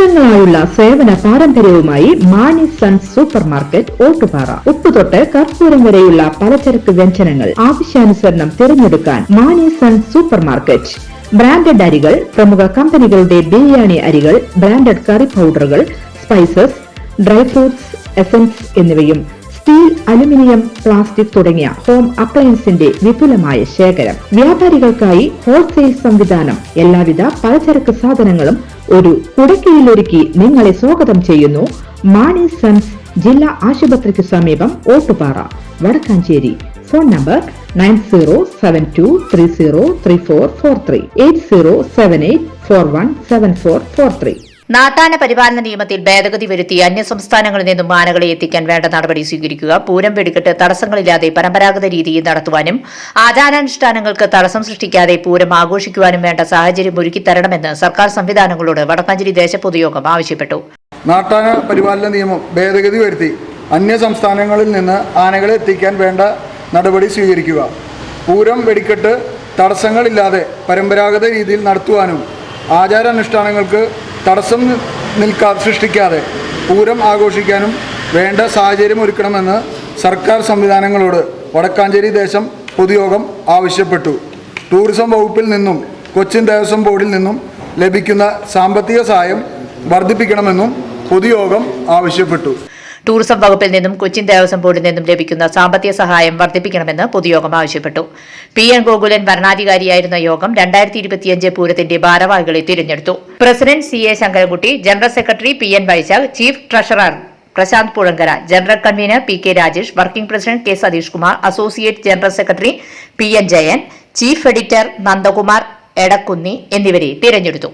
വർഷങ്ങളായുള്ള സേവന പാരമ്പര്യവുമായി Mani sons super market Ottupara. ഉപ്പുതൊട്ട് കർപ്പൂരം വരെയുള്ള പലചരക്ക് വ്യഞ്ജനങ്ങൾ ആവശ്യാനുസരണം തിരഞ്ഞെടുക്കാൻ Mani sons super market. Branded അരികൾ, പ്രമുഖ കമ്പനികളുടെ ബിരിയാണി അരികൾ, ബ്രാൻഡഡ് കറി പൗഡറുകൾ, സ്പൈസസ്, ഡ്രൈ ഫ്രൂട്ട്സ്, എസൻസ് എന്നിവയും സ്റ്റീൽ, അലുമിനിയം, പ്ലാസ്റ്റിക് തുടങ്ങിയ ഹോം അപ്ലയൻസിന്റെ വിപുലമായ ശേഖരം. വ്യാപാരികൾക്കായി ഹോൾസെയിൽ സംവിധാനം. എല്ലാവിധ പലചരക്ക് സാധനങ്ങളും ഒരു കുടക്കീഴിലൊരുക്കി നിങ്ങളെ സ്വാഗതം ചെയ്യുന്നു. മാണി സൺസ് ജില്ലാ ആശുപത്രിക്ക് സമീപം ഓട്ടുപാറ, വടക്കാഞ്ചേരി. Phone number 9072303443 8078417443. നാട്ടാന പരിപാലന നിയമത്തിൽ ഭേദഗതി വരുത്തി അന്യസംസ്ഥാനങ്ങളിൽ നിന്നും ആനകളെ എത്തിക്കാൻ വേണ്ട നടപടി സ്വീകരിക്കുക. പൂരം വെടിക്കെട്ട് തടസ്സങ്ങളില്ലാതെ പരമ്പരാഗത രീതിയിൽ നടത്തുവാനും ആചാരാനുഷ്ഠാനങ്ങൾക്ക് തടസ്സം സൃഷ്ടിക്കാതെ പൂരം ആഘോഷിക്കുവാനും വേണ്ട സാഹചര്യം ഒരുക്കിത്തരണമെന്ന് സർക്കാർ സംവിധാനങ്ങളോട് വടക്കാഞ്ചേരി ദേശപൊതുയോഗം ആവശ്യപ്പെട്ടു. നാട്ടാന പരിപാലന നിയമം ഭേദഗതി വരുത്തി അന്യസംസ്ഥാനങ്ങളിൽ നിന്ന് ആനകളെ എത്തിക്കാൻ വേണ്ട നടപടി സ്വീകരിക്കുക. പൂരം വെടിക്കെട്ട് തടസ്സങ്ങളില്ലാതെ പരമ്പരാഗത രീതിയിൽ നടത്തുവാനും ആചാരാനുഷ്ഠാനങ്ങൾക്ക് തടസ്സം സൃഷ്ടിക്കാതെ പൂരം ആഘോഷിക്കാനും വേണ്ട സാഹചര്യം ഒരുക്കണമെന്ന് സർക്കാർ സംവിധാനങ്ങളോട് വടക്കാഞ്ചേരി ദേശം പൊതുയോഗം ആവശ്യപ്പെട്ടു. ടൂറിസം വകുപ്പിൽ നിന്നും കൊച്ചിൻ ദേവസ്വം ബോർഡിൽ നിന്നും ലഭിക്കുന്ന സാമ്പത്തിക സഹായം വർദ്ധിപ്പിക്കണമെന്നും പൊതുയോഗം ആവശ്യപ്പെട്ടു. ടൂറിസം വകുപ്പിൽ നിന്നും കൊച്ചിൻ ദേവസ്വം ബോർഡിൽ നിന്നും ലഭിക്കുന്ന സാമ്പത്തിക സഹായം വർദ്ധിപ്പിക്കണമെന്ന് പൊതുയോഗം ആവശ്യപ്പെട്ടു. PN ഗോകുലൻ ഭരണാധികാരിയായിരുന്ന യോഗം 2025 പൂരത്തിന്റെ ഭാരവാഹികളെ തിരഞ്ഞെടുത്തു. President CA Sankarankutty, general secretary PN Vaishakh, chief treasurer Prashanth Puzhankara, general convener PK Rajesh, working president K Satheesh Kumar, associate general secretary PN Jayan, chief editor Nandakumar Edakkunni എന്നിവരെ തിരഞ്ഞെടുത്തു.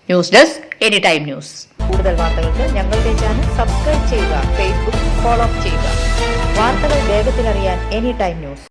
News desk any time news. കൂടുതൽ വാർത്തകൾക്ക് ഞങ്ങളുടെ ചാനൽ സബ്സ്ക്രൈബ് ചെയ്യുക, ഫേസ്ബുക്ക് ഫോളോ ചെയ്യുക. വാർത്തകൾ വേഗത്തിലറിയാൻ എനി ടൈം ന്യൂസ്.